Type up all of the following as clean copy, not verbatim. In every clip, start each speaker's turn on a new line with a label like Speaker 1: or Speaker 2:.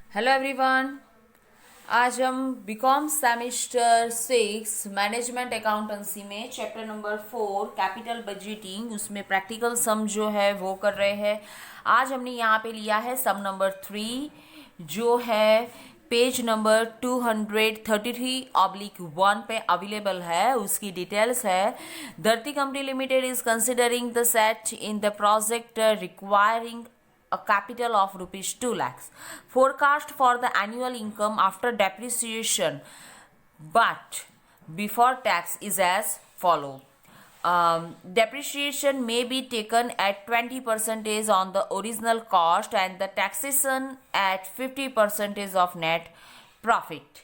Speaker 1: Hello everyone. आज हम BCom semester 6 management accountancy में चैप्टर नंबर 4 कैपिटल बजटिंग उसमें प्रैक्टिकल सम जो है वो कर रहे हैं। आज हमने यहाँ पे लिया है सम नंबर 3 जो है पेज नंबर 233/1 पे अवेलेबल है। उसकी डिटेल्स है, धरती company limited is considering the set in the project requiring a capital of rupees 2 lakhs. Forecast for the annual income after depreciation but before tax is as follow. Depreciation may be taken at 20% on the original cost and the taxation at 50% of net profit.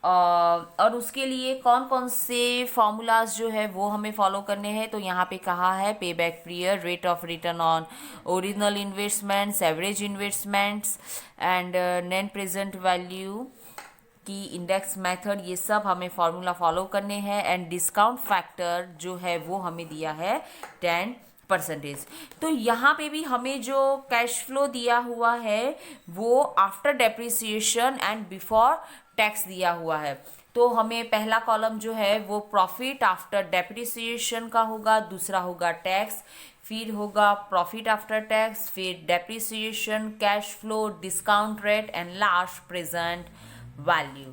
Speaker 1: और उसके लिए कौन कौन से formulas जो है वो हमें फॉलो करने हैं। तो यहाँ पे कहा है पे back period, rate of return on original investments, average investments and net present value की इंडेक्स मेथड, ये सब हमें फॉर्मूला फॉलो करने हैं। एंड डिस्काउंट फैक्टर जो है वो हमें दिया है 10%। तो यहाँ पे भी हमें जो कैश फ्लो दिया हुआ है वो after depreciation and before tax दिया हुआ है। तो हमें पहला कॉलम जो है वो प्रॉफिट आफ्टर डेप्रिसिएशन का होगा, दूसरा होगा टैक्स, फिर होगा प्रॉफिट आफ्टर टैक्स, फिर depreciation, cash flow, discount rate and last present value.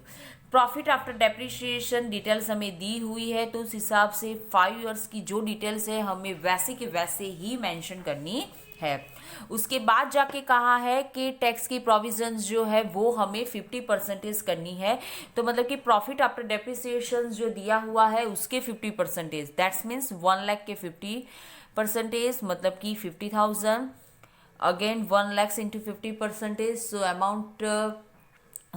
Speaker 1: Profit after depreciation details हमें दी हुई है, तो उस हिसाब से 5 ईयर्स की जो डिटेल्स है हमें वैसे के वैसे ही मेंशन करनी है। उसके बाद जाके कहा है कि टैक्स की प्रोविजंस जो है वो हमें 50% करनी है। तो मतलब कि प्रॉफिट आफ्टर डेप्रिसिएशन जो दिया हुआ है उसके 50%, दैट्स मीन्स 1 लाख के 50%, मतलब कि 50,000। Again 1 lakh into 50%, so amount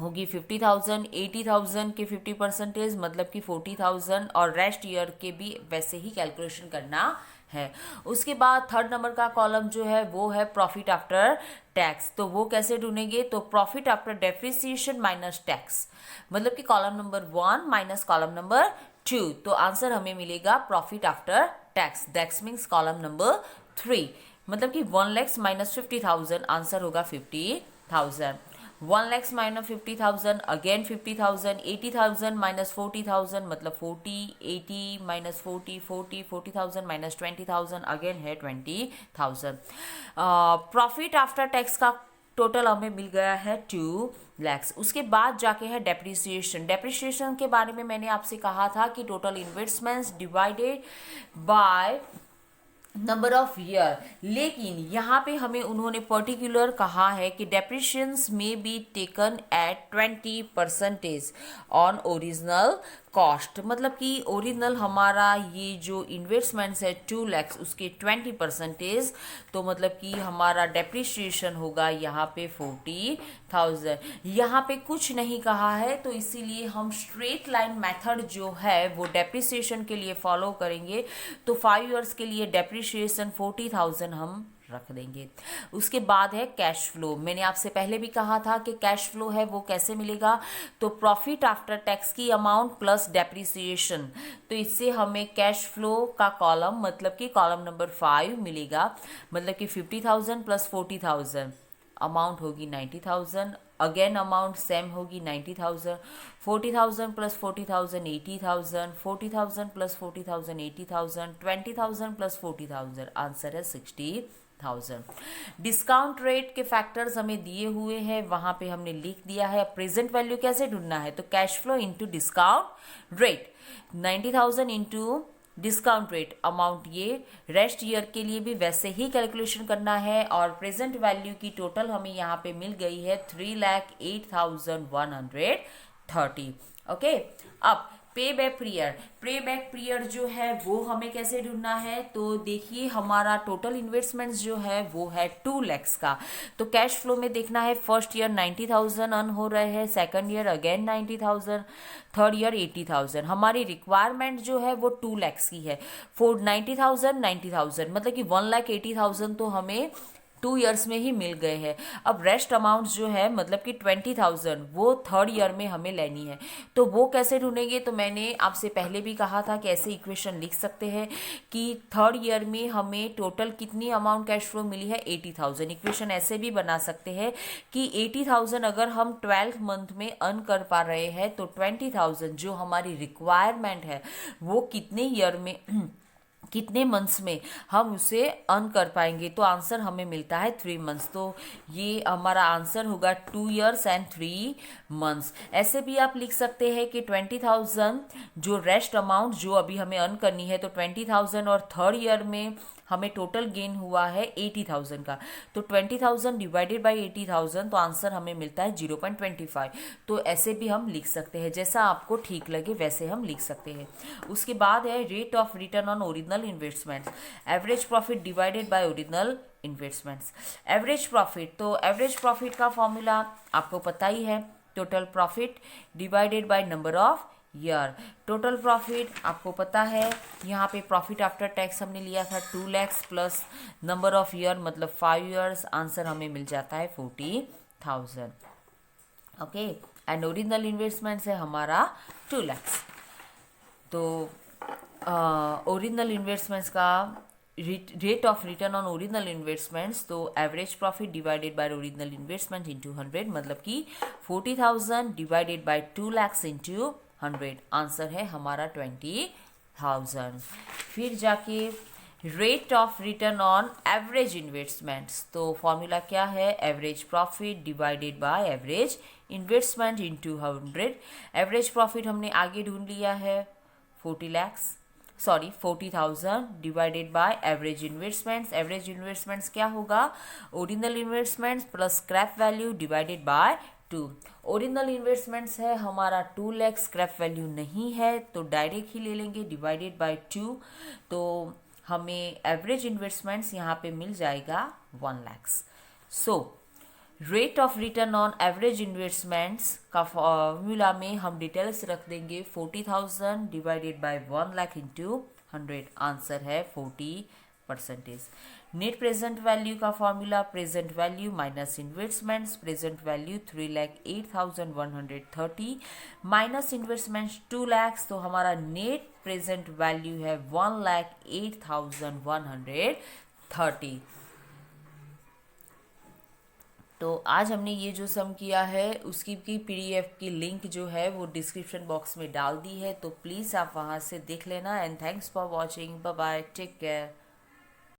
Speaker 1: होगी 50,000। 80,000 के 50% मतलब कि 40,000, और रेस्ट ईयर के भी वैसे ही कैलकुलेशन करना है। उसके बाद थर्ड नंबर का कॉलम जो है वो है प्रॉफिट आफ्टर टैक्स। तो वो कैसे ढूंढेंगे, तो profit after depreciation minus tax, मतलब कि column number 1 minus column number 2। तो आंसर हमें मिलेगा profit after tax, that's means column number 3, मतलब कि 1 लाख माइनस 50,000, आंसर होगा 50,000। 1 lakhs minus 50,000, again 50,000, 80,000 minus 40,000 मतलब 40, 80 minus 40, 40, 40,000 minus 20,000, again है 20,000। प्रॉफिट आफ्टर टैक्स का टोटल हमें मिल गया है 2 lakhs। उसके बाद जाके है डेप्रिसिएशन। डेप्रिसिएशन के बारे में मैंने आपसे कहा था कि total investments divided by number of year, लेकिन यहाँ पे हमें उन्होंने पर्टिकुलर कहा है कि डेप्रिशिएशंस में be taken at 20% on original cost, मतलब कि ओरिजिनल हमारा ये जो इन्वेस्टमेंट्स है 2 lakhs उसके 20%, तो मतलब कि हमारा डेप्रिशिएशन होगा यहाँ पे 40,000। यहाँ पे कुछ नहीं कहा है, तो इसीलिए हम स्ट्रेट लाइन मेथड जो है वो डेप्रिसिएशन के लिए फॉलो करेंगे। तो 5 ईयर्स के लिए डेप्रिसिएशन 40,000 हम रख देंगे। उसके बाद है कैश फ्लो। मैंने आपसे पहले भी कहा था कि कैश फ्लो है वो कैसे मिलेगा, तो प्रॉफिट आफ्टर टैक्स की अमाउंट प्लस डेप्रिसिएशन। तो इससे हमें कैश फ्लो का कॉलम मतलब कि कॉलम नंबर 5 मिलेगा, मतलब कि 50,000 प्लस 40,000 अमाउंट होगी 90,000। अगेन अमाउंट सेम होगी 90,000। 40,000 प्लस 40,000 80,000, 40,000 प्लस 40,000 80,000, 20,000 प्लस 40,000, आंसर है 60,000। डिस्काउंट रेट के फैक्टर्स हमें दिए हुए हैं, वहां पे हमने लिख दिया है। प्रेजेंट वैल्यू कैसे ढूंढना है, तो cash flow into discount rate, 90,000 into discount rate amount, ये रेस्ट ईयर के लिए भी वैसे ही कैलकुलेशन करना है। और प्रेजेंट वैल्यू की टोटल हमें यहाँ पे मिल गई है 3,08,130। ओके, अब पे बैक पीरियड। पे बैक पीरियड जो है वो हमें कैसे ढूंढना है, तो देखिए हमारा टोटल इन्वेस्टमेंट्स जो है वो है 2 lakhs का। तो कैश फ्लो में देखना है, फर्स्ट ईयर 90,000 अर्न हो रहे हैं, second year again 90,000, third year 80,000। हमारी रिक्वायरमेंट जो है वो 2 lakhs की है। 90,000 90,000 मतलब कि 1,80,000 तो हमें 2 ईयर्स में ही मिल गए हैं। अब रेस्ट अमाउंट जो है मतलब कि 20,000 वो 3rd ईयर में हमें लेनी है, तो वो कैसे ढूंढेंगे? तो मैंने आपसे पहले भी कहा था कि ऐसे इक्वेशन लिख सकते हैं कि 3rd ईयर में हमें टोटल कितनी अमाउंट कैश फ्लो मिली है, 80,000। इक्वेशन ऐसे भी बना सकते हैं कि 80,000 अगर हम 12th मंथ में अर्न कर पा रहे हैं तो 20,000 जो हमारी रिक्वायरमेंट है वो कितने ईयर में कितने मंथ्स में हम उसे अर्न कर पाएंगे। तो आंसर हमें मिलता है 3 मंथ्स। तो ये हमारा आंसर होगा 2 ईयर्स एंड 3 मंथ्स। ऐसे भी आप लिख सकते हैं कि 20,000 जो रेस्ट अमाउंट जो अभी हमें अर्न करनी है, तो 20,000 और 3rd ईयर में हमें टोटल गेन हुआ है 80,000 का, तो 20,000 डिवाइडेड बाई 80,000, तो आंसर हमें मिलता है 0.25। तो ऐसे भी हम लिख सकते हैं, जैसा आपको ठीक लगे वैसे हम लिख सकते हैं। उसके बाद है rate of return on original investments, average profit divided by original investments. Average profit, तो एवरेज प्रॉफिट का फॉर्मूला आपको पता ही है, total profit divided by number of year. Total profit आपको पता है, यहाँ पे प्रॉफिट आफ्टर टैक्स हमने लिया था 2 lakhs plus number of year मतलब 5 ईयर्स, आंसर हमें मिल जाता है 40,000। ओके, एंड ओरिजिनल इन्वेस्टमेंट्स है हमारा 2 lakhs। तो ओरिजिनल इन्वेस्टमेंट्स का rate of return on original investments, तो average profit divided by original investment into 100, मतलब कि 40,000 divided by 2 lakhs into 100, answer है हमारा 20,000। फिर जाके rate of return on average investments, तो फॉर्मूला क्या है, average profit divided by average investment into 100। Average profit हमने आगे ढूंढ लिया है 40,000 divided by average investments. Average investments क्या होगा, original investments plus scrap value divided by 2। Original investments है हमारा 2 lakhs, स्क्रैप वैल्यू नहीं है तो डायरेक्ट ही ले लेंगे डिवाइडेड बाय 2, तो हमें एवरेज इन्वेस्टमेंट्स यहाँ पे मिल जाएगा 1 lakhs। So rate of return on average investments का फॉर्मूला में हम डिटेल्स रख देंगे 40,000 divided bye 1 lakh into 100, answer है 40%। नेट प्रेजेंट वैल्यू का formula present value minus investments, present value 3,08,130 minus investments 2 lakhs, तो हमारा नेट प्रेजेंट वैल्यू है 1,08,130। तो आज हमने ये जो सम किया है उसकी की PDF की लिंक जो है वो डिस्क्रिप्शन बॉक्स में डाल दी है, तो प्लीज़ आप वहाँ से देख लेना। And thanks for watching, bye bye, take care.